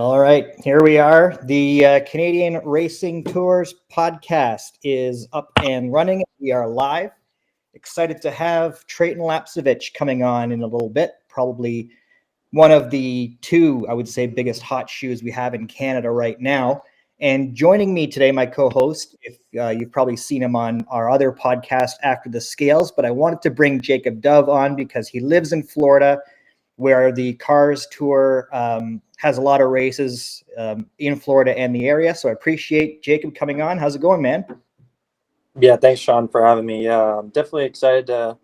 All right, here we are. The Canadian Racing Tours podcast is up and running. We are live. Excited to have Treyten Lapcevich coming on in a little bit. Probably one of the two, I would say, biggest hot shoes we have in Canada right now. And joining me today, my co-host, if you've probably seen him on our other podcast, After the Scales, but I wanted to bring Jacob Dove on because he lives in Florida, where the Cars Tour has a lot of races in Florida and the area. So I appreciate Jacob coming on. How's it going, man? Yeah, thanks, Sean, for having me. I'm definitely excited to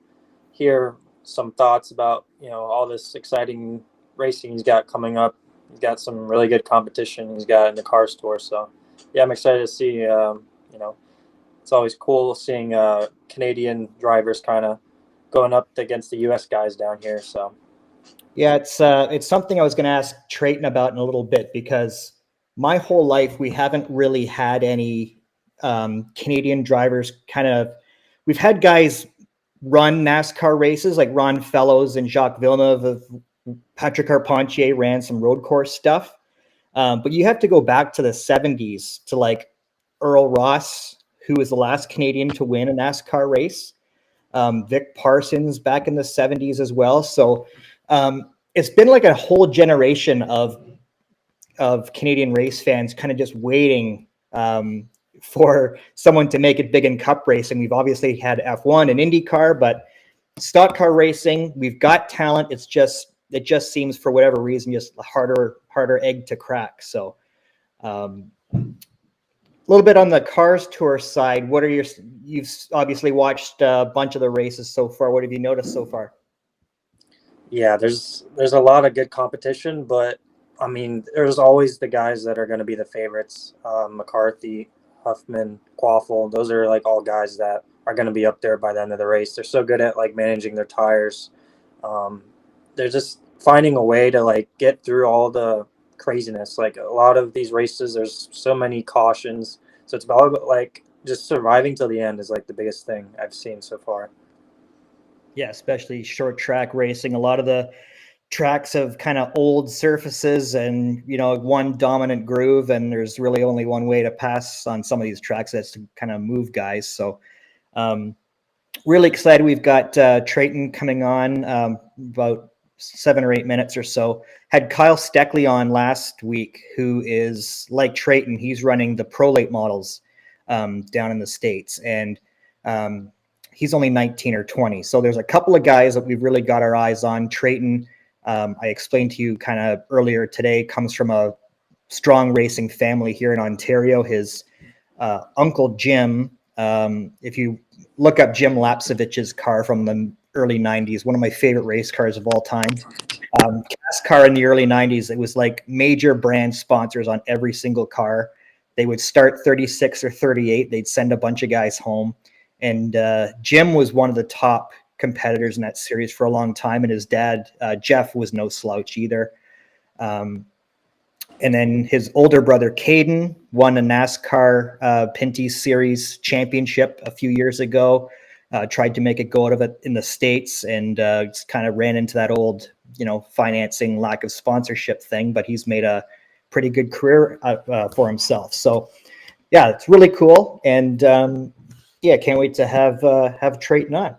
hear some thoughts about, all this exciting racing he's got coming up. He's got some really good competition he's got in the Cars Tour. So, yeah, I'm excited to see, it's always cool seeing Canadian drivers kind of going up against the U.S. guys down here. So, yeah, it's something I was going to ask Treyten about in a little bit because my whole life we haven't really had any Canadian drivers we've had guys run NASCAR races like Ron Fellows and Jacques Villeneuve. Patrick Carpentier ran some road course stuff. But you have to go back to the 70s to like Earl Ross, who was the last Canadian to win a NASCAR race. Vic Parsons back in the 70s as well. So it's been like a whole generation of Canadian race fans kind of just waiting for someone to make it big in Cup racing. We've obviously had F1 and IndyCar, but stock car racing, we've got talent. It just seems for whatever reason just a harder egg to crack. So a little bit on the Cars Tour side, you've obviously watched a bunch of the races so far. What have you noticed so far? yeah, there's a lot of good competition, but I mean, there's always the guys that are going to be the favorites. McCarthy, Huffman, Quaffle, those are like all guys that are going to be up there by the end of the race. They're so good at like managing their tires. They're just finding a way to like get through all the craziness. Like a lot of these races, there's so many cautions. So it's about like just surviving till the end is like the biggest thing I've seen so far. Yeah, especially short track racing. A lot of the tracks have kind of old surfaces and, one dominant groove, and there's really only one way to pass on some of these tracks. That's to kind of move guys. So really excited. We've got Treyten coming on about 7 or 8 minutes or so. Had Kyle Steckley on last week, who is like Treyten. He's running the Pro Late models down in the States. And he's only 19 or 20. So there's a couple of guys that we've really got our eyes on. Treyten, I explained to you kind of earlier today, comes from a strong racing family here in Ontario. His uncle Jim, if you look up Jim Lapcevich's car from the early 90s, one of my favorite race cars of all time. Cast car in the early 90s, it was like major brand sponsors on every single car. They would start 36 or 38. They'd send a bunch of guys home. And Jim was one of the top competitors in that series for a long time. And his dad, Jeff, was no slouch either. And then his older brother, Caden, won a NASCAR Pinty Series championship a few years ago. Tried to make a go out of it in the States and just kind of ran into that old, financing, lack of sponsorship thing. But he's made a pretty good career for himself. So, yeah, it's really cool. And can't wait to have Treyten on.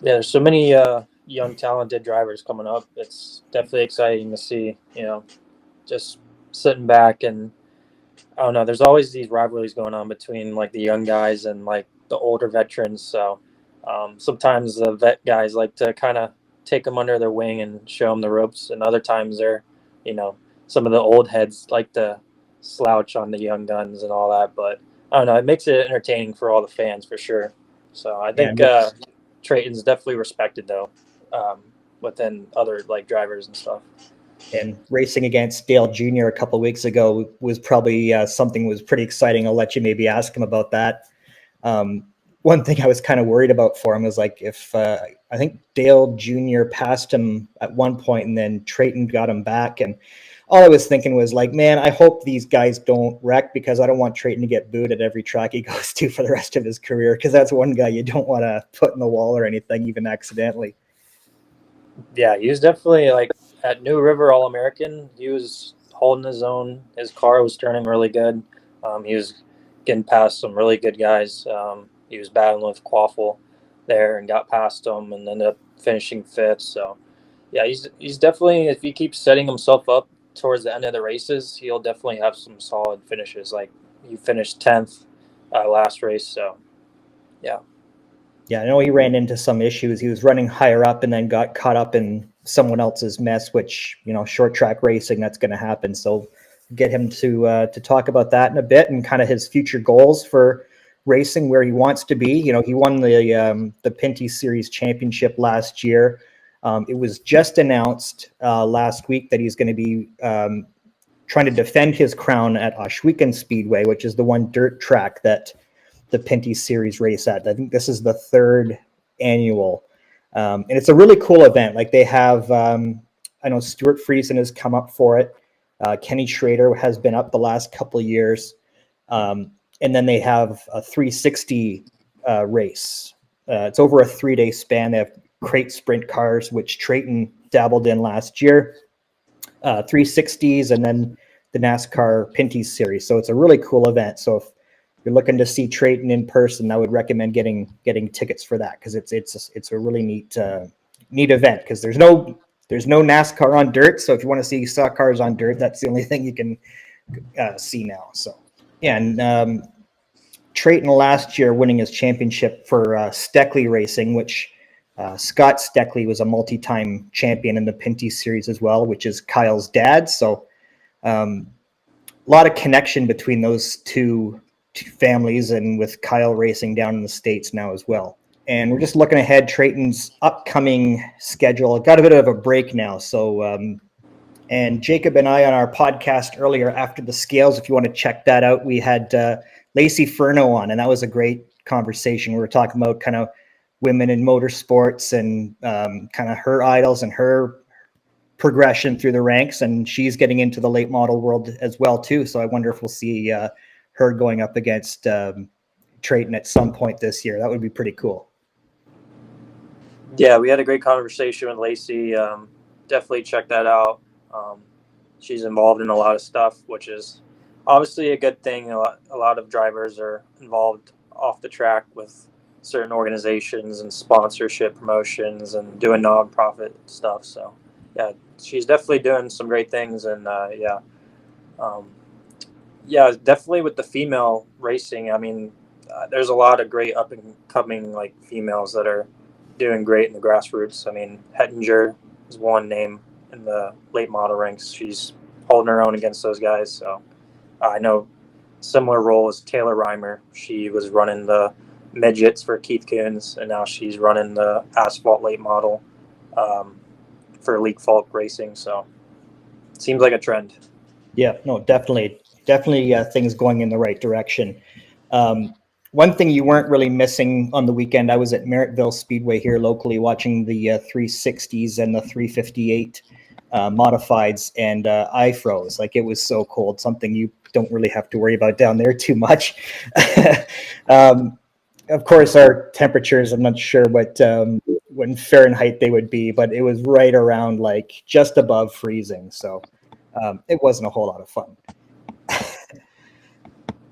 Yeah, there's so many young, talented drivers coming up. It's definitely exciting to see, just sitting back and I don't know. There's always these rivalries going on between like the young guys and like the older veterans. So sometimes the vet guys like to kind of take them under their wing and show them the ropes. And other times they're, some of the old heads like to slouch on the young guns and all that. But I don't know. It makes it entertaining for all the fans for sure. So I think Treyten's definitely respected though within other like drivers and stuff. And racing against Dale Jr. a couple of weeks ago was probably something was pretty exciting. I'll let you maybe ask him about that. One thing I was kind of worried about for him was like if I think Dale Jr. passed him at one point and then Treyten got him back. And all I was thinking was like, man, I hope these guys don't wreck because I don't want Treyten to get booed at every track he goes to for the rest of his career because that's one guy you don't want to put in the wall or anything, even accidentally. Yeah, he was definitely like at New River All-American, he was holding his own. His car was turning really good. He was getting past some really good guys. He was battling with Quaffle there and got past him and ended up finishing fifth. So, yeah, he's definitely, if he keeps setting himself up towards the end of the races, he'll definitely have some solid finishes. Like, he finished 10th last race. So, yeah. Yeah, I know he ran into some issues. He was running higher up and then got caught up in someone else's mess, which, short track racing, that's going to happen. So get him to talk about that in a bit and kind of his future goals for racing, where he wants to be. He won the Pinty Series championship last year. It was just announced last week that he's going to be trying to defend his crown at Ohsweken Speedway, which is the one dirt track that the Pinty Series race at. I think this is the third annual. And it's a really cool event. Like they have, I know Stuart Friesen has come up for it. Kenny Schrader has been up the last couple of years. And then they have a 360 race. It's over a 3-day span. They have crate sprint cars, which Treyten dabbled in last year, 360s, and then the NASCAR Pinty Series. So it's a really cool event. So if you're looking to see Treyten in person, I would recommend getting tickets for that, because it's a really neat event, because there's no NASCAR on dirt. So if you want to see stock cars on dirt, that's the only thing you can see now. So yeah, and Treyten last year winning his championship for Steckley Racing, which Scott Steckley was a multi-time champion in the Pinty Series as well, which is Kyle's dad. So a lot of connection between those two families, and with Kyle racing down in the States now as well. And we're just looking ahead, Treyten's upcoming schedule. Got a bit of a break now. So, and Jacob and I on our podcast earlier after the scales, if you want to check that out, we had Lacey Furno on, and that was a great conversation. We were talking about kind of women in motorsports and kind of her idols and her progression through the ranks, and she's getting into the late model world as well too. So I wonder if we'll see her going up against Treyten at some point this year. That would be pretty cool. Yeah, we had a great conversation with Lacey. Definitely check that out. She's involved in a lot of stuff, which is obviously a good thing. A lot of drivers are involved off the track with certain organizations and sponsorship promotions and doing nonprofit stuff. So yeah, she's definitely doing some great things. And yeah, definitely with the female racing. I mean, there's a lot of great up and coming like females that are doing great in the grassroots. I mean, Hettinger is one name in the late model ranks. She's holding her own against those guys. So I know similar role as Taylor Reimer. She was running the midgets for Keith Coons, and now she's running the asphalt late model for League Falk Racing. So it seems like a trend. Yeah, no, definitely things going in the right direction. One thing you weren't really missing on the weekend, I was at Merrittville Speedway here locally watching the 360s and the 358 modifieds, and I froze. Like, it was so cold, something you don't really have to worry about down there too much. Of course, our temperatures, I'm not sure what Fahrenheit they would be, but it was right around like just above freezing. So it wasn't a whole lot of fun.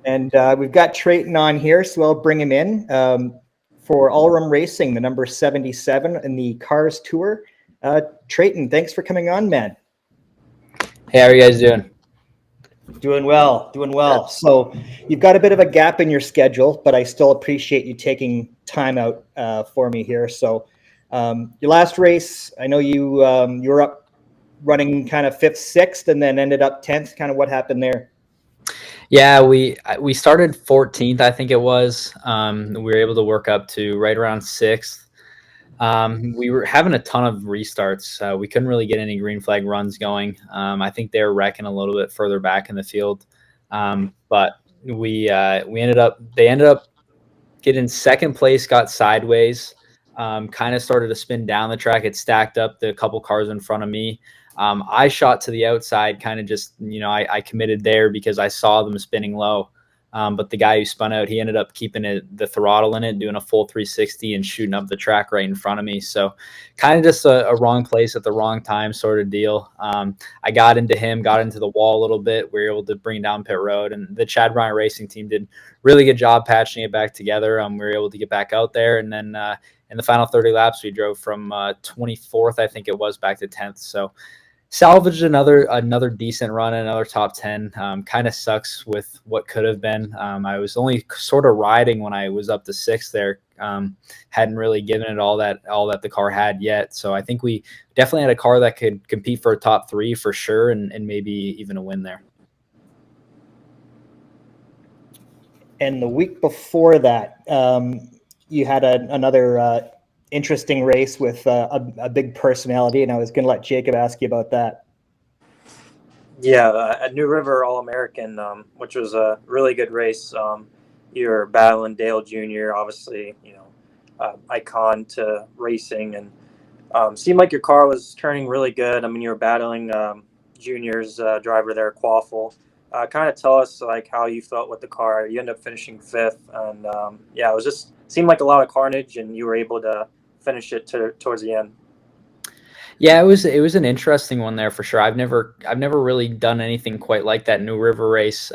And we've got Treyten on here, so I'll bring him in for Allrum Racing, the number 77 in the Cars Tour. Treyten, thanks for coming on, man. Hey, how are you guys doing? Doing well. So you've got a bit of a gap in your schedule, but I still appreciate you taking time out for me here. So your last race, I know you were up running kind of 5th, 6th, and then ended up 10th. Kind of what happened there? Yeah, we started 14th, I think it was. We were able to work up to right around 6th. We were having a ton of restarts. We couldn't really get any green flag runs going. I think they were wrecking a little bit further back in the field. But they ended up getting 2nd place, got sideways, kind of started to spin down the track. It stacked up the couple cars in front of me. I shot to the outside, kind of just, I committed there because I saw them spinning low. But the guy who spun out, he ended up keeping the throttle in it, doing a full 360 and shooting up the track right in front of me. So kind of just a wrong place at the wrong time sort of deal. I got into him, got into the wall a little bit. We were able to bring down pit road, and the Chad Bryant Racing team did really good job patching it back together. We were able to get back out there, and then in the final 30 laps, we drove from 24th, I think it was, back to 10th. So salvaged another decent run, another top 10. Kind of sucks with what could have been. I was only sort of riding when I was up to 6th there. Hadn't really given it all that the car had yet. So I think we definitely had a car that could compete for a top 3 for sure, and maybe even a win there. And the week before that, you had another interesting race with a big personality, and I was going to let Jacob ask you about that. Yeah, at New River All-American, which was a really good race. You were battling Dale Jr., obviously, icon to racing, and seemed like your car was turning really good. I mean, you were battling Junior's driver there, Quaffle. Kind of tell us like how you felt with the car. You ended up finishing 5th, and it was just seemed like a lot of carnage, and you were able to finish it towards the end. Yeah, it was an interesting one there for sure. I've never really done anything quite like that New River race.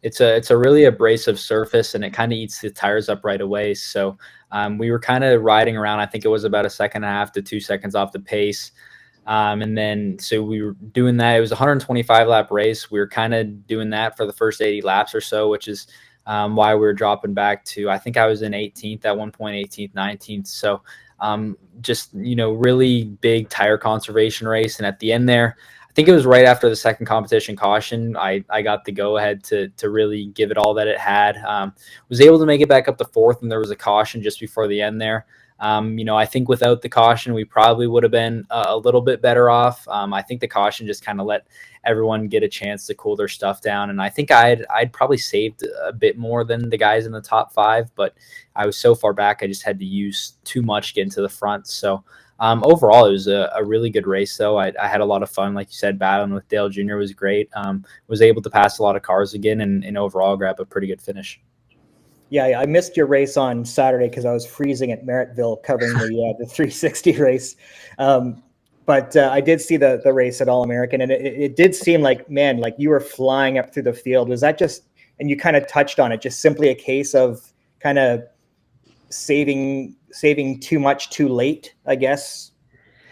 It's a really abrasive surface, and it kind of eats the tires up right away. So we were kind of riding around. I think it was about 1.5 to 2 seconds off the pace. And then so we were doing that. It was a 125 lap race. We were kind of doing that for the first 80 laps or so, which is why we were dropping back to, I think I was in 18th at one point, 18th, 19th. So just, really big tire conservation race. And at the end there, I think it was right after the second competition caution, I got the go ahead to really give it all that it had. Was able to make it back up to 4th, and there was a caution just before the end there. I think without the caution, we probably would have been a little bit better off. I think the caution just kind of let everyone get a chance to cool their stuff down. And I think I'd probably saved a bit more than the guys in the top 5, but I was so far back, I just had to use too much to get into the front. So overall, it was a really good race, though. I had a lot of fun. Like you said, battling with Dale Jr. was great. Was able to pass a lot of cars again, and overall grab a pretty good finish. Yeah, I missed your race on Saturday because I was freezing at Merrittville covering the 360 race. But I did see the race at All-American, and it did seem like, man, like you were flying up through the field. Was that just, and you kind of touched on it, just simply a case of kind of saving too much too late, I guess?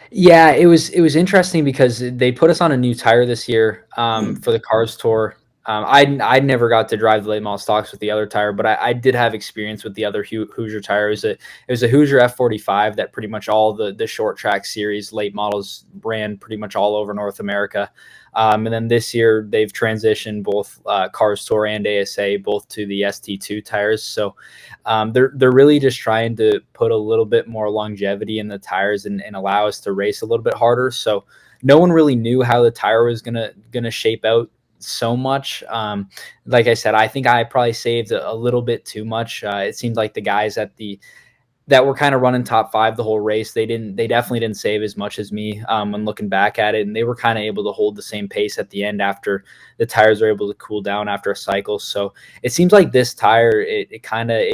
Yeah, it was interesting because they put us on a new tire this year for the Cars Tour. I never got to drive the late model stocks with the other tire, but I did have experience with the other Hoosier tire. It was a Hoosier F45 that pretty much all the short track series late models ran pretty much all over North America. And then this year they've transitioned both Cars Tour and ASA both to the ST2 tires. So they're really just trying to put a little bit more longevity in the tires and allow us to race a little bit harder. So no one really knew how the tire was gonna shape out so much. Like I said, I think I probably saved a little bit too much. It seemed like the guys that were kind of running top 5 the whole race, they definitely didn't save as much as me when looking back at it, and they were kind of able to hold the same pace at the end after the tires were able to cool down after a cycle. So it seems like this tire, it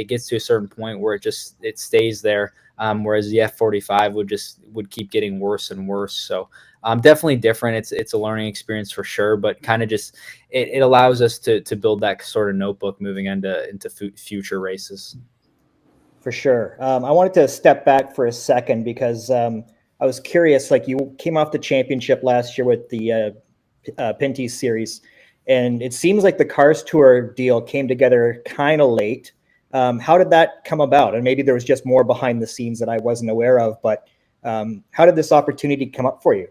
gets to a certain point where it stays there, whereas the F45 would keep getting worse and worse. So definitely different. It's a learning experience for sure, but kind of just it allows us to build that sort of notebook moving into future races. For sure. I wanted to step back for a second because I was curious. Like, you came off the championship last year with the Pinty series, and it seems like the Cars Tour deal came together kind of late. How did that come about? And maybe there was just more behind the scenes that I wasn't aware of, but how did this opportunity come up for you?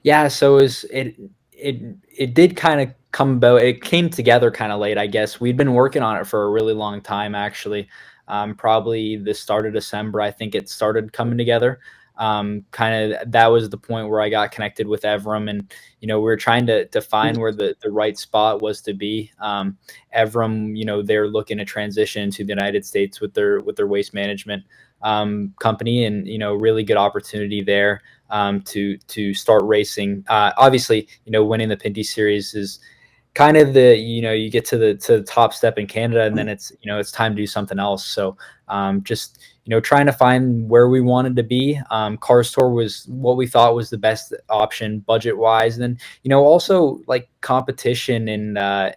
Yeah, so it did kind of come about. It came together kind of late, I guess. We'd been working on it for a really long time, actually. Probably the start of December, I think it started coming together. Kind of that was the point where I got connected with Evram, and we were trying to find where the right spot was to be. Evram, they're looking to transition to the United States with their waste management company, and really good opportunity there to start racing. Obviously, winning the Pinty series kind of you get to the top step in Canada, and then it's time to do something else. So just trying to find where we wanted to be. Cars Tour was what we thought was the best option budget wise. And then also like competition and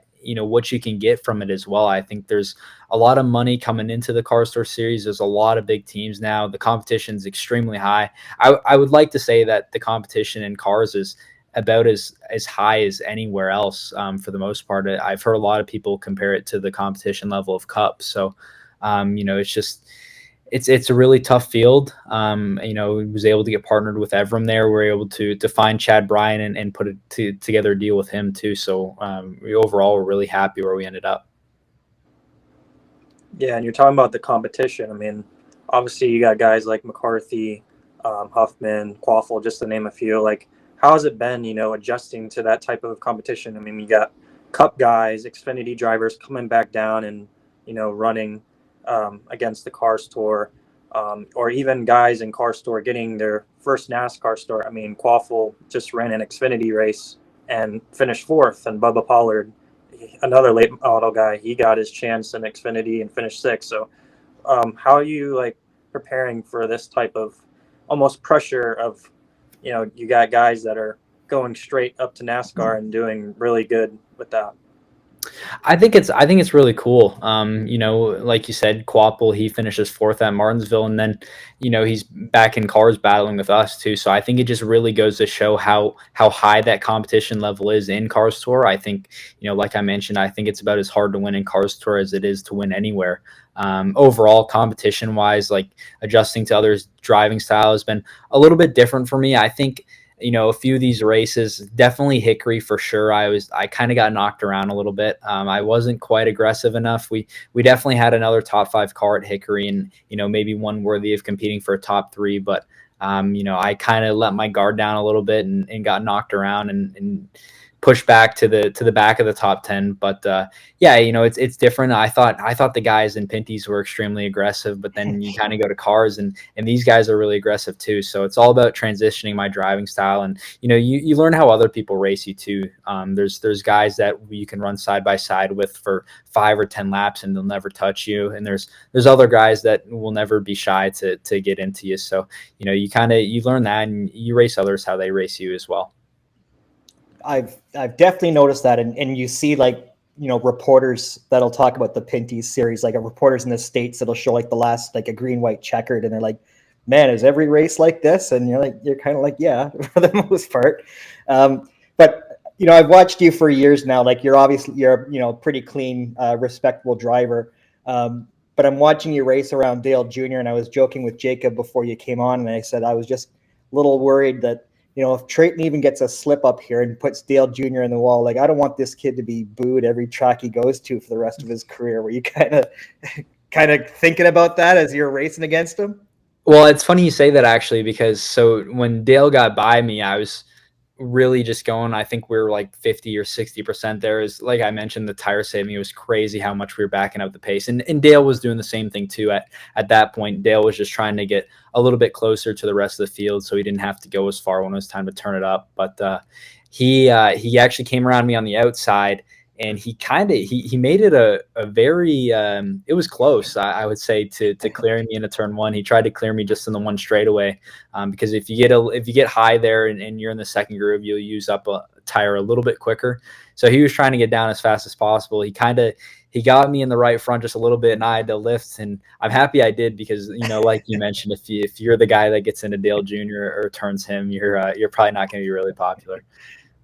what you can get from it as well. I think there's a lot of money coming into the Cars Tour series. There's a lot of big teams now. The competition is extremely high. I would like to say that the competition in cars is about as high as anywhere else. For the most part, I've heard a lot of people compare it to the competition level of Cup. So it's a really tough field. We was able to get partnered with Evram there. We're able to find Chad Bryan and put together a deal with him too. So overall, we're really happy where we ended up. Yeah, and you're talking about the competition. I mean, obviously you got guys like McCarthy, Huffman, Quaffle, just to name a few. Like, how has it been, adjusting to that type of competition? I mean, you got Cup guys, Xfinity drivers coming back down and, running against the Cars Tour, or even guys in Cars Tour getting their first NASCAR start. I mean, Quaffle just ran an Xfinity race and finished 4th, and Bubba Pollard, another late model guy, he got his chance in Xfinity and finished 6th. So how are you like preparing for this type of almost pressure of, you got guys that are going straight up to NASCAR and doing really good with that? I think it's really cool. Like you said, Quapple, he finishes 4th at Martinsville, and then he's back in cars battling with us too. So I think it just really goes to show how high that competition level is in Cars Tour. I think like I mentioned, I think it's about as hard to win in Cars Tour as it is to win anywhere. Overall, competition wise, like adjusting to others' driving style has been a little bit different for me. I think a few of these races, definitely Hickory for sure. I kind of got knocked around a little bit. I wasn't quite aggressive enough. We definitely had another top 5 car at Hickory, and maybe one worthy of competing for a top 3. But I kind of let my guard down a little bit and got knocked around and pushed back to the back of the top 10. But yeah, it's different. I thought the guys in Pinty's were extremely aggressive, but then you kind of go to cars and these guys are really aggressive too. So it's all about transitioning my driving style, and you learn how other people race you too. There's guys that you can run side by side with for 5 or 10 laps and they'll never touch you, and there's other guys that will never be shy to get into you. So you learn that, and you race others how they race you as well. I've definitely noticed that, and you see like reporters that'll talk about the Pinty's series, like reporters in the States that'll show like the last like a green white checkered, and they're like, man, is every race like this? And you're kind of like, yeah, for the most part. But I've watched you for years now. Like you're pretty clean, respectable driver. But I'm watching you race around Dale Jr. and I was joking with Jacob before you came on, and I said I was just a little worried that if Treyten even gets a slip up here and puts Dale Jr. in the wall, like I don't want this kid to be booed every track he goes to for the rest of his career. Were you kind of thinking about that as you're racing against him? Well, it's funny you say that actually, because so when Dale got by me, I was really just going, I think we were like 50 or 60% there. Is like I mentioned, the tire saving, it was crazy how much we were backing up the pace, and Dale was doing the same thing too. At that point, Dale was just trying to get a little bit closer to the rest of the field so he didn't have to go as far when it was time to turn it up. But he actually came around me on the outside, and he made it a very it was close, I would say, to clearing me into turn 1. He tried to clear me just in the one straightaway, because if you get high there and you're in the second groove, you'll use up a tire a little bit quicker. So he was trying to get down as fast as possible. He got me in the right front just a little bit, and I had to lift, and I'm happy I did, because like you mentioned, if you're the guy that gets into Dale Jr. or turns him, you're probably not going to be really popular.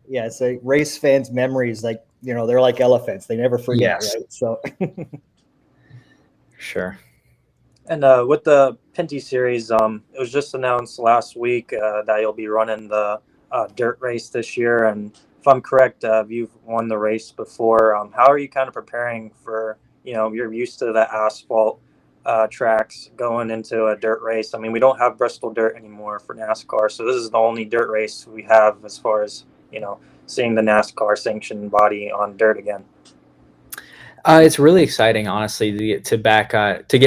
Yeah, so race fans' memories, like they're like elephants; they never forget, yes. right? So, sure. And with the Pinty series, it was just announced last week that you'll be running the dirt race this year. And if I'm correct, you've won the race before. How are you kind of preparing for? You're used to the asphalt tracks going into a dirt race. I mean, we don't have Bristol dirt anymore for NASCAR, so this is the only dirt race we have as far as seeing the NASCAR sanctioned body on dirt again. It's really exciting, honestly, to get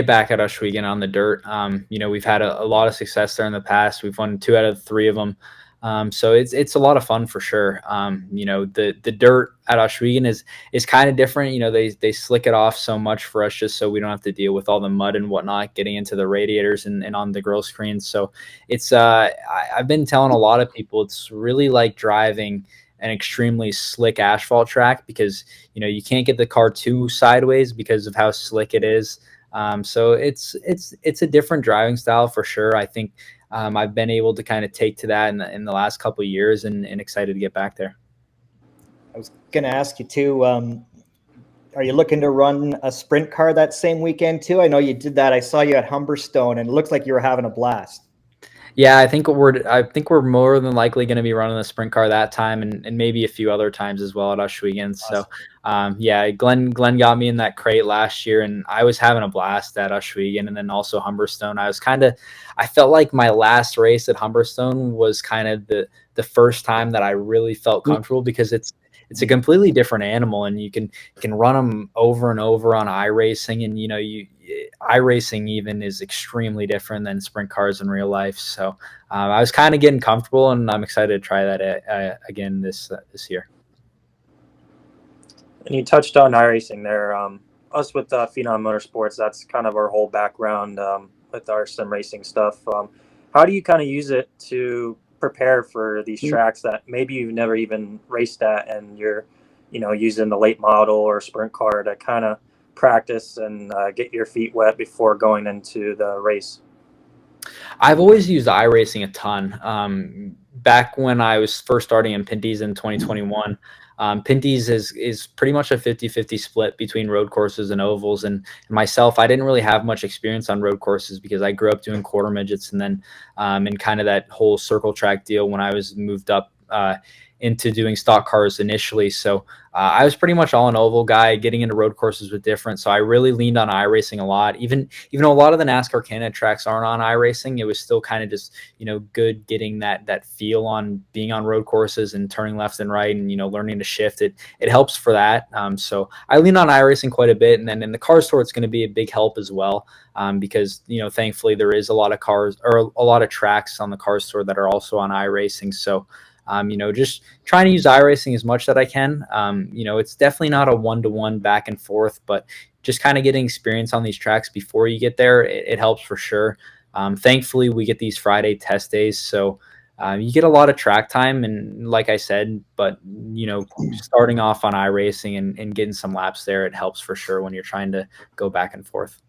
back at Oswego on the dirt. We've had a lot of success there in the past. We've won 2 out of 3 of them. So it's a lot of fun for sure. The dirt at Oswego is kind of different. They slick it off so much for us just so we don't have to deal with all the mud and whatnot getting into the radiators and on the grill screens. So I've been telling a lot of people it's really like driving an extremely slick asphalt track because you can't get the car too sideways because of how slick it is. So it's a different driving style for sure. I think I've been able to kind of take to that in the last couple of years and excited to get back there. I was going to ask you too. Are you looking to run a sprint car that same weekend too? I know you did that. I saw you at Humberstone, and it looks like you were having a blast. Yeah, I think we're more than likely going to be running the sprint car that time and maybe a few other times as well at Oswego. So, yeah, Glenn got me in that crate last year, and I was having a blast at Oswego and then also Humberstone. I felt like my last race at Humberstone was kind of the first time that I really felt comfortable because it's a completely different animal, and you can run them over and over on iRacing, and iRacing even is extremely different than sprint cars in real life. So I was kind of getting comfortable, and I'm excited to try that again this year. And you touched on iRacing there. Us with Phenom Motorsports, that's kind of our whole background with our sim racing stuff. How do you kind of use it to prepare for these tracks that maybe you've never even raced at, and you're, using the late model or sprint car to kind of practice and get your feet wet before going into the race? I've always used iRacing a ton. Back when I was first starting in Pinty's in 2021, Pinty's is pretty much a 50-50 split between road courses and ovals. And myself, I didn't really have much experience on road courses because I grew up doing quarter midgets and then in kind of that whole circle track deal when I was moved up into doing stock cars initially. So I was pretty much all an oval guy. Getting into road courses was different. So I really leaned on iRacing a lot. Even though a lot of the NASCAR Canada tracks aren't on iRacing, it was still kind of just, good getting that feel on being on road courses and turning left and right and, learning to shift. It helps for that. So I lean on iRacing quite a bit. And then in the car store, it's going to be a big help as well. Because, thankfully there is a lot of cars or a lot of tracks on the car store that are also on iRacing. So, just trying to use iRacing as much that I can. It's definitely not a one-to-one back and forth, but just kind of getting experience on these tracks before you get there, it helps for sure. Thankfully, we get these Friday test days, so you get a lot of track time. And like I said, but starting off on iRacing and getting some laps there, it helps for sure when you're trying to go back and forth.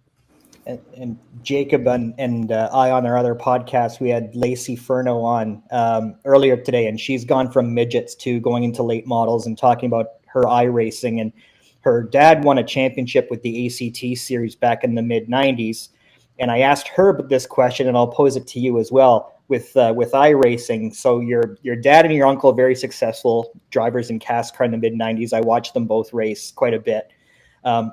And Jacob and I on our other podcast, we had Lacey Furno on earlier today, and she's gone from midgets to going into late models and talking about her iRacing. And her dad won a championship with the ACT series back in the mid 90s. And I asked her this question, and I'll pose it to you as well with iRacing. So your dad and your uncle are very successful drivers in CASCAR in the mid 90s. I watched them both race quite a bit.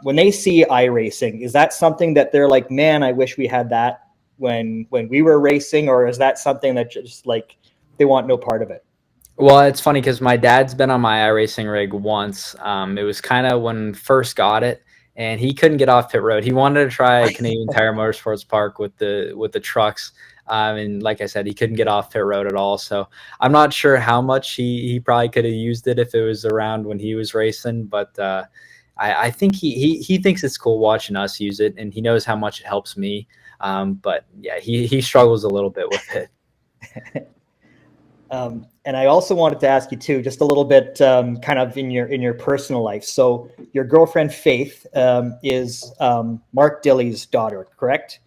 When they see iRacing, is that something that they're like, man, I wish we had that when we were racing, or is that something that just like they want no part of it? Well, it's funny because my dad's been on my iRacing rig once. It was kind of when first got it, and he couldn't get off pit road. He wanted to try Canadian Tire Motorsports Park with the trucks. And like I said, he couldn't get off pit road at all. So I'm not sure how much he probably could have used it if it was around when he was racing, but I think he thinks it's cool watching us use it, and he knows how much it helps me. But yeah, he struggles a little bit with it. And I also wanted to ask you too, just a little bit, kind of in your personal life. So your girlfriend Faith is Mark Dilley's daughter, correct?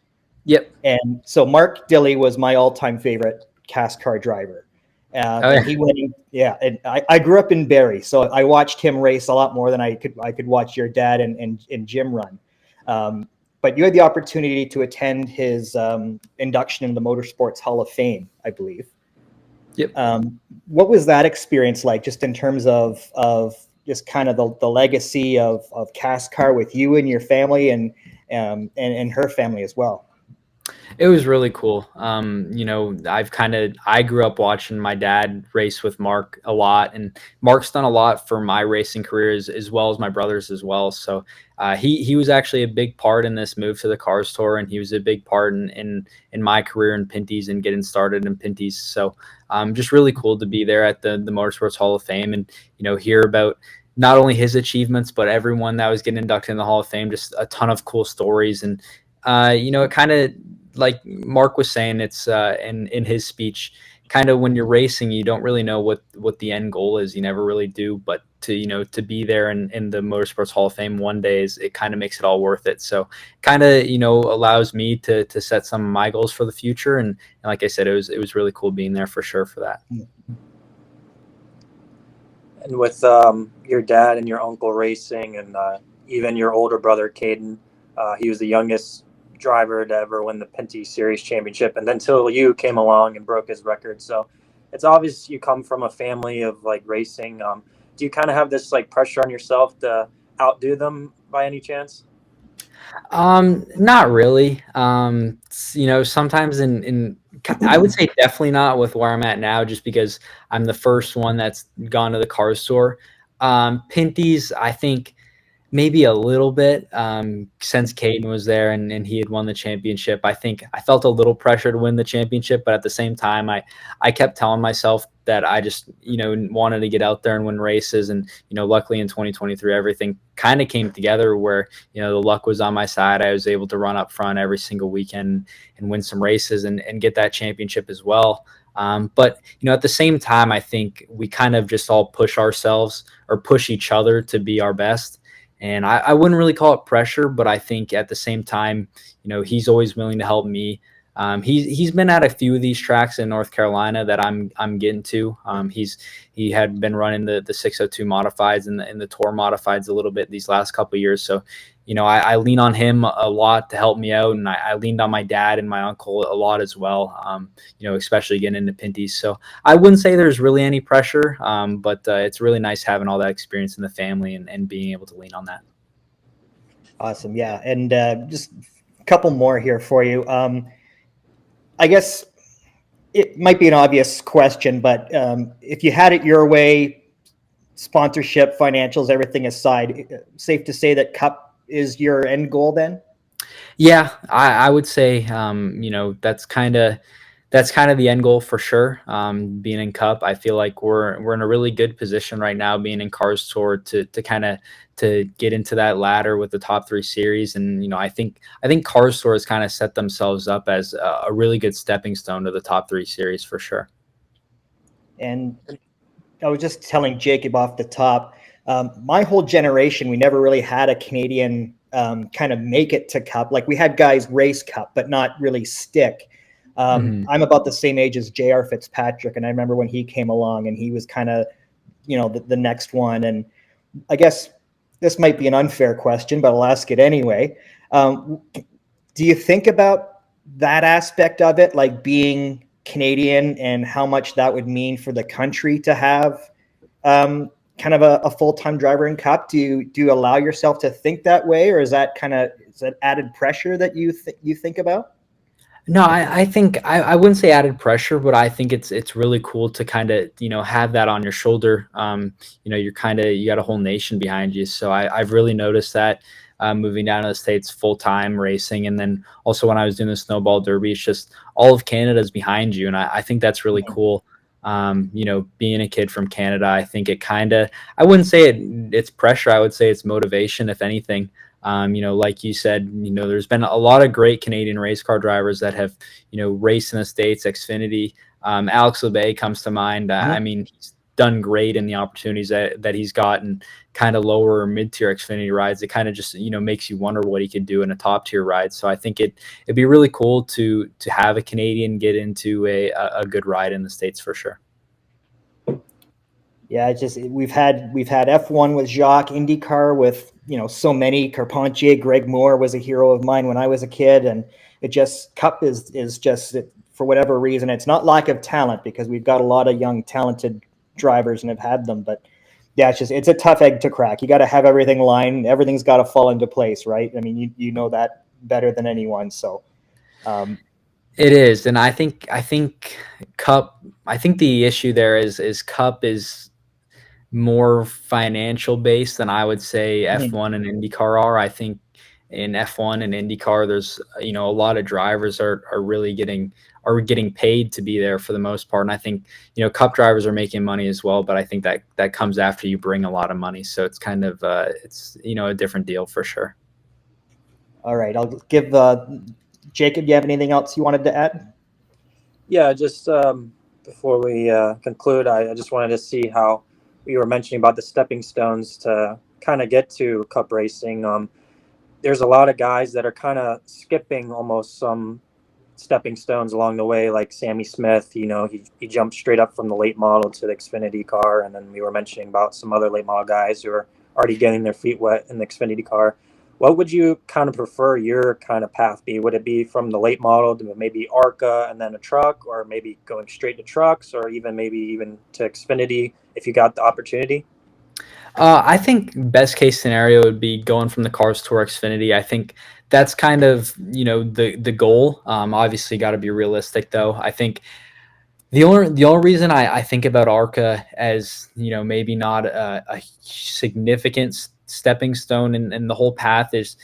Yep. And so Mark Dilley was my all-time favorite CASCAR driver. And he went, and I grew up in Barrie, so I watched him race a lot more than I could watch your dad and Jim run. But you had the opportunity to attend his induction in the Motorsports Hall of Fame, I believe. Yep. What was that experience like, just in terms of just kind of the legacy of CASCAR with you and your family and her family as well? It was really cool. I grew up watching my dad race with Mark a lot, and Mark's done a lot for my racing career as well as my brother's as well. So he was actually a big part in this move to the Cars Tour, and he was a big part in my career in Pinty's and getting started in Pinty's. So just really cool to be there at the Motorsports Hall of Fame and hear about not only his achievements but everyone that was getting inducted in the Hall of Fame. Just a ton of cool stories and. It kind of like Mark was saying, it's in his speech, kind of when you're racing, you don't really know what the end goal is. You never really do, but to be there in the Motorsports Hall of Fame one day it kind of makes it all worth it. So kind of allows me to set some of my goals for the future. And like I said, it was really cool being there for sure for that. And with your dad and your uncle racing, and even your older brother Caden, he was the youngest driver to ever win the Pinty Series championship, and then until you came along and broke his record. So it's obvious you come from a family of like racing. Do you kind of have this like pressure on yourself to outdo them by any chance? Not really. Sometimes I would say definitely not with where I'm at now, just because I'm the first one that's gone to the Cars Tour. Pinty's, I think, maybe a little bit since Caden was there and he had won the championship. I think I felt a little pressure to win the championship, but at the same time, I kept telling myself that I just, wanted to get out there and win races. And, luckily in 2023, everything kind of came together where, the luck was on my side. I was able to run up front every single weekend and win some races and get that championship as well. But at the same time, I think we kind of just all push ourselves or push each other to be our best. And I wouldn't really call it pressure, but I think at the same time, he's always willing to help me. He's been at a few of these tracks in North Carolina that I'm getting to. He had been running the 602 modifieds and the Tour modifieds a little bit these last couple of years. So, I lean on him a lot to help me out, and I leaned on my dad and my uncle a lot as well. Especially getting into Pinty's. So I wouldn't say there's really any pressure, but it's really nice having all that experience in the family and being able to lean on that. Awesome. Yeah. And just a couple more here for you. I guess it might be an obvious question, but if you had it your way, sponsorship, financials, everything aside, safe to say that Cup is your end goal then? Yeah, I would say, that's kind of the end goal for sure. Being in Cup, I feel like we're in a really good position right now, being in Cars Tour to kind of to get into that ladder with the top 3 series. And I think Cars Tour has kind of set themselves up as a really good stepping stone to the top 3 series for sure. And I was just telling Jacob off the top, my whole generation, we never really had a Canadian kind of make it to Cup. Like we had guys race Cup, but not really stick. I'm about the same age as J.R. Fitzpatrick, and I remember when he came along and he was kind of, the next one. And I guess this might be an unfair question, but I'll ask it anyway. Do you think about that aspect of it, like being Canadian and how much that would mean for the country to have kind of a full-time driver in Cup? Do you allow yourself to think that way, or is that added pressure that you think about? No, I think I wouldn't say added pressure, but I think it's really cool to kind of, have that on your shoulder. You got a whole nation behind you. So I've really noticed that moving down to the States full time racing. And then also when I was doing the Snowball Derby, it's just all of Canada's behind you. And I think that's really cool. Being a kid from Canada, I think it I wouldn't say it's pressure. I would say it's motivation, if anything. Like you said, there's been a lot of great Canadian race car drivers that have, raced in the States, Xfinity. Alex Labbe comes to mind. I mean, he's done great in the opportunities that he's gotten, kind of lower or mid-tier Xfinity rides. It kind of just, makes you wonder what he could do in a top-tier ride. So I think it'd be really cool to have a Canadian get into a good ride in the States for sure. Yeah, we've had F1 with Jacques, IndyCar with so many. Carpentier, Greg Moore was a hero of mine when I was a kid, and it just Cup is just, for whatever reason, it's not lack of talent, because we've got a lot of young talented drivers and have had them, but yeah, it's a tough egg to crack. You got to have everything lined, everything's got to fall into place, right? I mean, you know that better than anyone. So It is, and I think the issue there is Cup is more financial based than I would say Mhm. F1 and IndyCar are. I think in F1 and IndyCar, there's a lot of drivers are really getting paid to be there for the most part, and I think Cup drivers are making money as well. But I think that comes after you bring a lot of money, so it's kind of it's a different deal for sure. All right, I'll give Jacob. Do you have anything else you wanted to add? Yeah, just before we conclude, I just wanted to see how you were mentioning about the stepping stones to kind of get to Cup racing. There's a lot of guys that are kind of skipping almost some stepping stones along the way, like Sammy Smith. He jumped straight up from the late model to the Xfinity car, and then we were mentioning about some other late model guys who are already getting their feet wet in the Xfinity car. What would you kind of prefer your kind of path be? Would it be from the late model to maybe ARCA and then a truck, or maybe going straight to trucks, or maybe even to Xfinity if you got the opportunity? I think best case scenario would be going from the cars to Xfinity. I think that's kind of the goal. Obviously, got to be realistic though. I think the only reason I think about ARCA as maybe not a significant stepping stone in the whole path is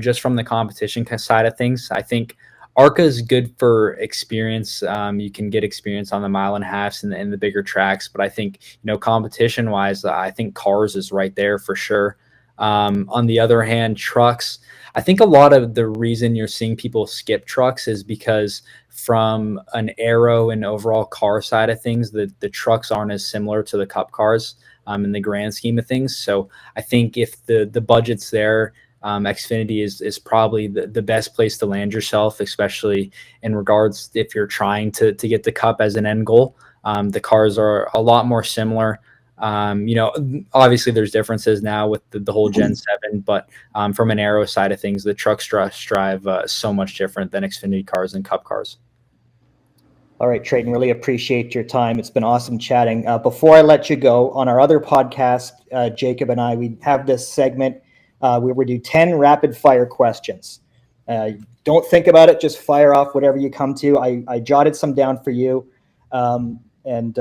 just from the competition side of things. I think ARCA is good for experience. You can get experience on the mile and a halves and the bigger tracks, but I think competition wise, I think cars is right there for sure. On the other hand, trucks. I think a lot of the reason you're seeing people skip trucks is because from an aero and overall car side of things, the trucks aren't as similar to the Cup cars in the grand scheme of things. So I think if the budget's there, Xfinity is probably the best place to land yourself, especially in regards if you're trying to get the Cup as an end goal. The cars are a lot more similar. Obviously there's differences now with the whole Gen 7, but from an aero side of things, the trucks drive so much different than Xfinity cars and Cup cars. All right, Treyten, really appreciate your time. It's been awesome chatting. Before I let you go, on our other podcast, Jacob and we have this segment where we do 10 rapid fire questions. Don't think about it, just fire off whatever you come to. I jotted some down for you. And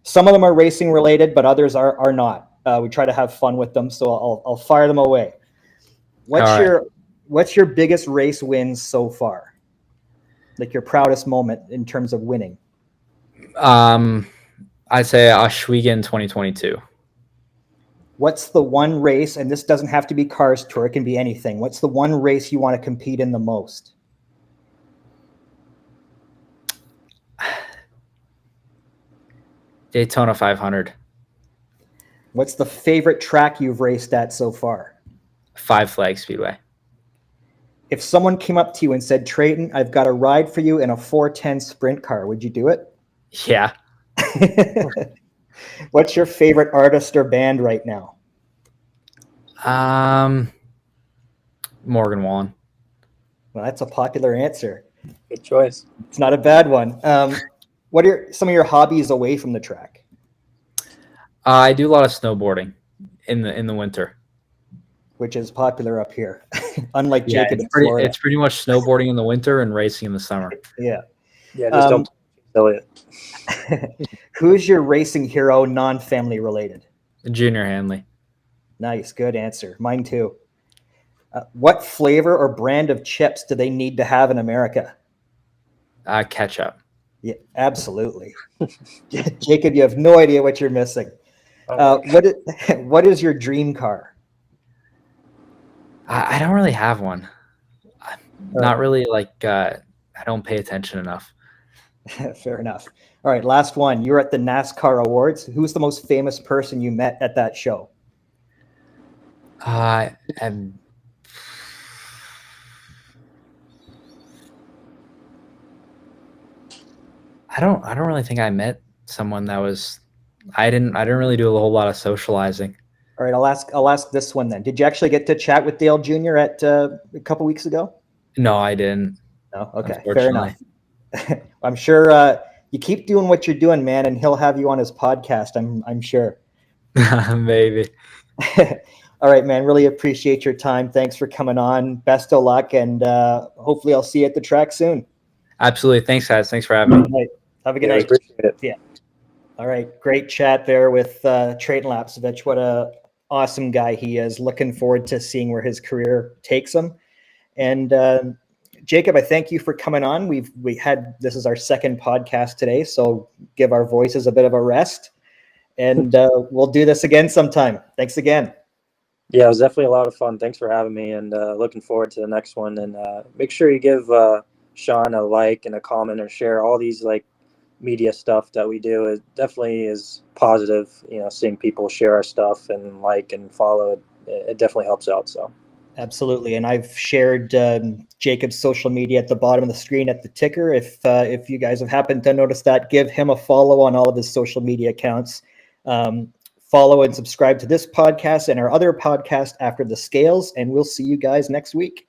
some of them are racing related, but others are not. We try to have fun with them, so I'll fire them away. What's your biggest race wins so far? Like your proudest moment in terms of winning? I'd say Oswego 2022. What's the one race, and this doesn't have to be Cars Tour, it can be anything. What's the one race you want to compete in the most? Daytona 500. What's the favorite track you've raced at so far? Five Flag Speedway. If someone came up to you and said, Treyten, I've got a ride for you in a 410 sprint car, would you do it? Yeah. What's your favorite artist or band right now? Morgan Wallen. Well, that's a popular answer. Good choice. It's not a bad one. What are some of your hobbies away from the track? I do a lot of snowboarding in the winter, which is popular up here. Unlike Jacob in Florida. Florida. It's pretty much snowboarding in the winter and racing in the summer. Yeah. Yeah, just don't Elliott. Who's your racing hero, non-family related? Junior Hanley. Nice, good answer. Mine too. What flavor or brand of chips do they need to have in America? Ketchup. Yeah, absolutely. Jacob, you have no idea what you're missing. What is your dream car? I don't really have one. Not really I don't pay attention enough. Fair enough. All right, last one. You're at the NASCAR Awards. Who's the most famous person you met at that show? I don't really think I met someone that was. I didn't really do a whole lot of socializing. All right, I'll ask this one then. Did you actually get to chat with Dale Jr. at a couple weeks ago? No, I didn't. No, okay, fair enough. I'm sure you keep doing what you're doing, man, and he'll have you on his podcast. I'm sure. Maybe. All right, man. Really appreciate your time. Thanks for coming on. Best of luck, and hopefully I'll see you at the track soon. Absolutely. Thanks, guys. Thanks for having me. All right. Have a good Yeah, I night. appreciate it. Yeah. All right. Great chat there with Treyten Lapcevich. What a awesome guy he is. Looking forward to seeing where his career takes him. And Jacob, I thank you for coming on. This is our second podcast today, so give our voices a bit of a rest. And we'll do this again sometime. Thanks again. Yeah, it was definitely a lot of fun. Thanks for having me, and looking forward to the next one. And make sure you give Sean a like and a comment or share all these like media stuff that we do. It definitely is positive. Seeing people share our stuff and like and follow it, it definitely helps out. So. Absolutely, and I've shared Jacob's social media at the bottom of the screen at the ticker. If you guys have happened to notice that, give him a follow on all of his social media accounts. Follow and subscribe to this podcast and our other podcast, After the Scales, and we'll see you guys next week.